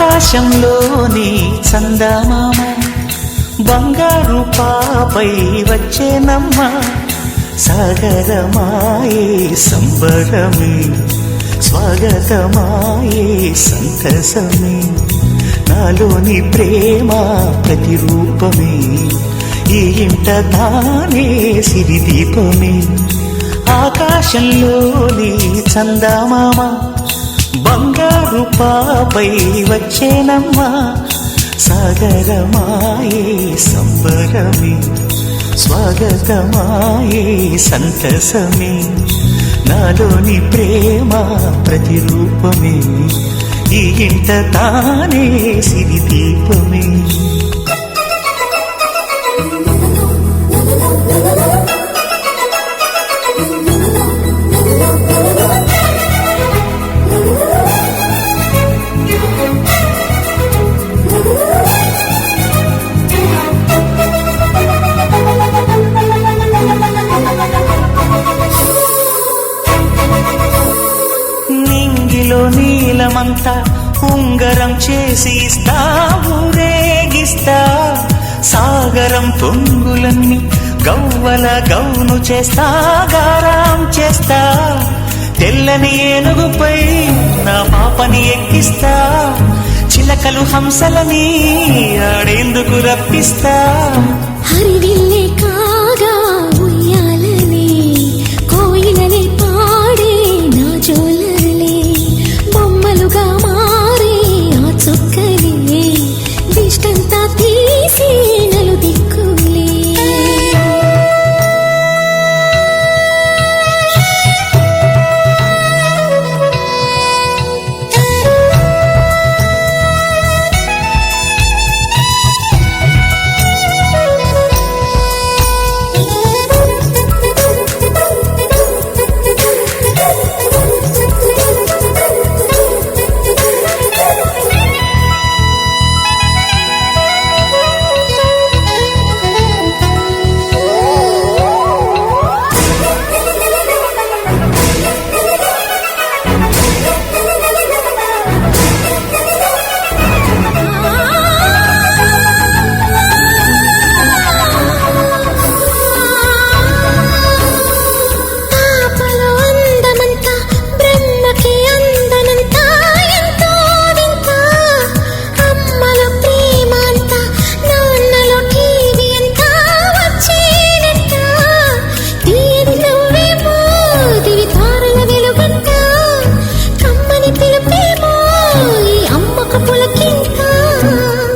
ఆకాశంలోని చందమామ బంగారు పాపై వచ్చేనమ్మ సాగరమాయే సంబరమే స్వాగతమాయే సంతసమే నాలోని ప్రేమ ప్రతిరూపమే ఈ ఇంట తానే సిరిదీపమే ఆకాశంలోని చందమామ బంగారు పాపై వచ్చేనమ్మా సాగరమాయే సంబరమే స్వాగతమాయే సంతసమే నాలోని ప్రేమ ప్రతిరూపమే ఈ ఇంట తానే సిరిదీపమే నీలమంతా ఉంగరం చేసి ఇస్తా ఊరేగిస్తా సాగరం పొంగులన్నీ గవ్వల గౌను చేస్తా గారాం చేస్తా తెల్లని ఏనుగుపై నా పాపని ఎక్కిస్తా చిలకలు హంసలని ఆడేందుకు రప్పిస్తా హరివిల్లే కాగా ఉయ్యాలనే కోయిలనే పాడే నా జోలలే బొమ్మలుగా మారే ఆ చుక్కలే దిష్టంతా తీసి నలు దిక్కులే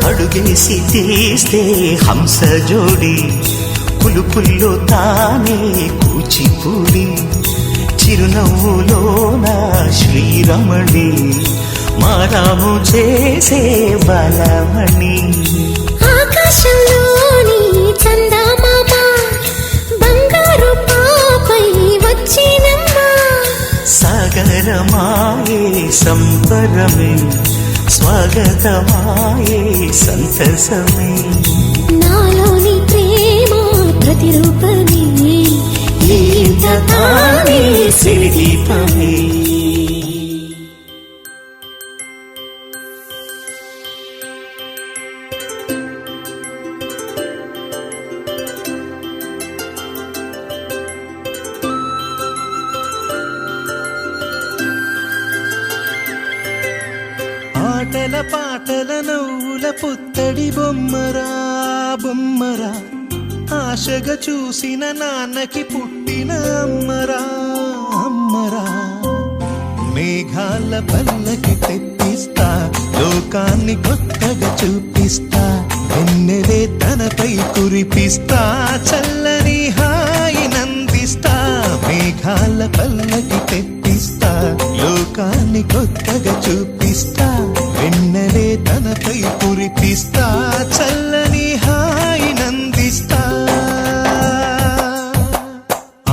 అడుగేసి తీస్తే హంస జోడి పులుపుల్లో తానే కూచిపూడి చిరునవ్వులోన శ్రీరమణి మారాము చేసే బలమణి ఆకాశంలోని చందమామ బంగారు పాపై వచ్చినమ్మా సాగరమాయే సంబరమే స్వాగతమాయే సంతసమే నాలోని ప్రేమ ప్రతిరూపమే ఈ ఇంట తానే సిరిదీపమే ఆటల పాటల నవ్వుల పుత్తడి బొమ్మరా బొమ్మరా ఆశగా చూసిన నాన్నకి పుట్టిన అమ్మరా అమ్మరా మేఘాల పల్లకి తెప్పిస్తా లోకాన్ని కొత్తగా చూపిస్తా వెన్నెలే తనపై కురిపిస్తా చల్లని హాయి నందిస్తా మేఘాల పల్లకి తెప్పిస్తా లోకాన్ని కొత్తగా చూపిస్తా వెన్నెలే తనపై కురిపిస్తా చల్లని హాయి నందిస్తా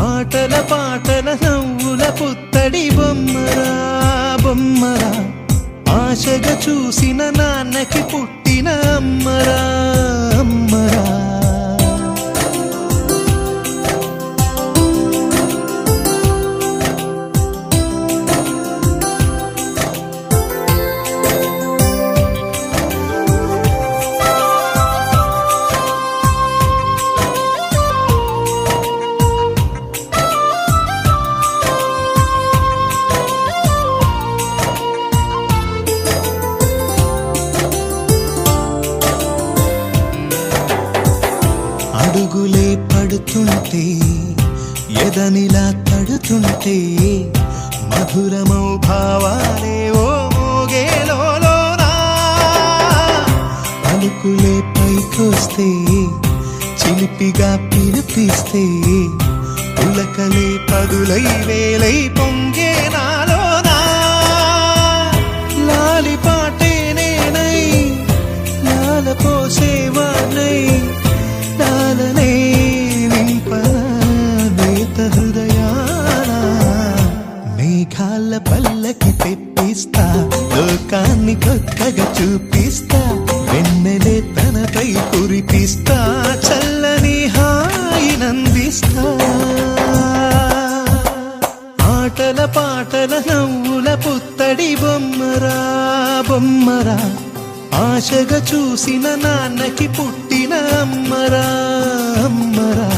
ఆటల పాటల నవ్వుల పుత్తడి బొమ్మరా బొమ్మరా ఆశగా చూసిన నాన్నకి పుట్టిన అమ్మరా అమ్మరా అడుగులే పడుతుంటే ఎదనిలా తడుతుంటే మధురమౌ భావాలే ఓ మోగేలోనా పలుకులే పైకొస్తే చిలిపిగా పిలిపిస్తే పులకలే పదులై వేలై పొంగే నాలోనా లాలి పాటే నేనై లాల పోసేవాణ్ణై లాలనే నింపనేత హృదయాన మేఘాల పల్లకి తెప్పిస్తా లోకాన్ని కొత్తగా చూపిస్తా వెన్నెలే తనపై కురిపిస్తా చల్లని హాయి నందిస్తా ఆటల పాటల నవ్వుల పుత్తడి బొమ్మరా బొమ్మరా ఆశగా చూసిన నాన్నకి పుట్టిన అమ్మరా అమ్మరా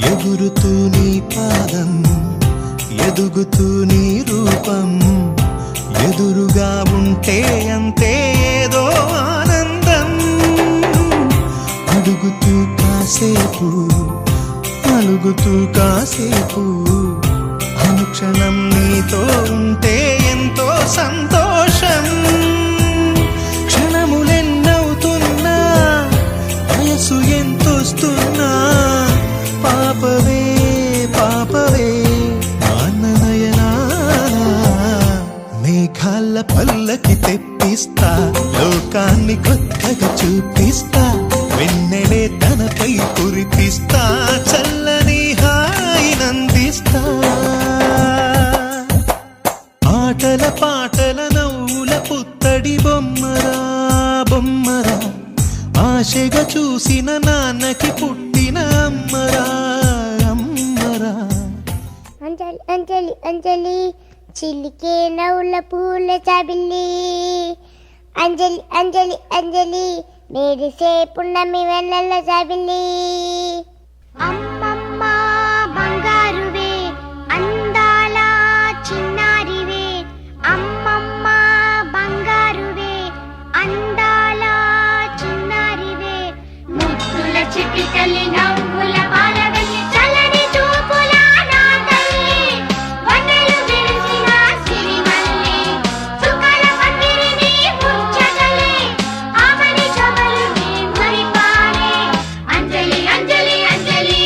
ఎగురుతూ నీ పాదం ఎదుగుతూ నీ రూపం ఎదురుగా ఉంటే అంతే ఏదో ఆనందం అడుగుతూ కాసేపు అలుగుతూ కాసేపు అనుక్షణం నీతో ఉంటే ఎంతో సంతోషం క్షణములెన్నవుతున్నా వయసు ఎంతొస్తున్నా పాపవే పాపవే నాన్ననయనా మేఘాల పల్లకి తెప్పిస్తా లోకాన్ని కొత్తగా చూపిస్తా వెన్నెలే తనపై కురిపిస్తా చల్లని హాయి నందిస్తా ఆటల పాటల నవ్వుల పుత్తడి బొమ్మరా బొమ్మరా ఆశగా చూసిన నాన్నకి పుట్టిన అమ్మరా అమ్మరా అంజలి అంజలి అంజలి చిలికే నవ్వుల పూల చాబిల్లి అంజలి అంజలి అంజలి మెరిసే పున్నమి వెన్నెల చాబిల్లి అమ్మమ్మ బంగారువే అందాల చిన్నారివే అమ్మమ్మ బంగారువే అందాల చిన్నారివే ముద్దుల చిటికలి నవ్వుల పాలవెల్లి చల్లని చూపుల నా తల్లి వన్నెలు విరిసిన సిరిమల్లి సుఖల పందిరిని ముచ్చటలే ఆమని చమలు నీ మురిపానే అంజలి అంజలి అంజలి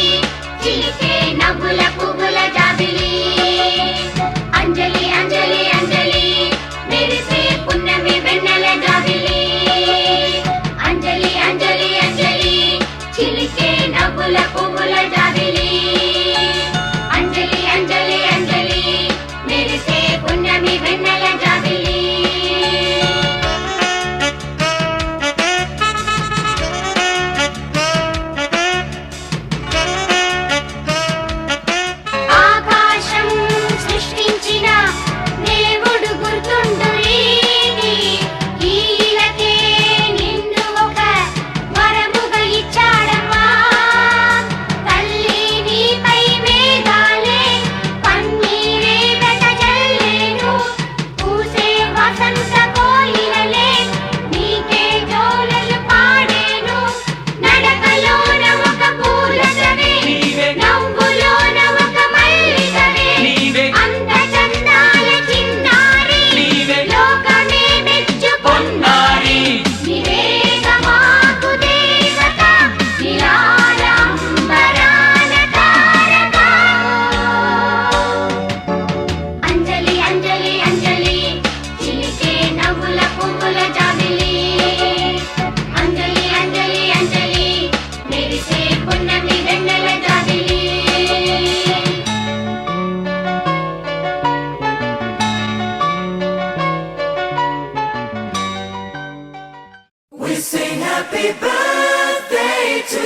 sing happy birthday to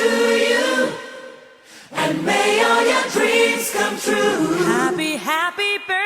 you, and may all your dreams come true. Happy, happy birthday.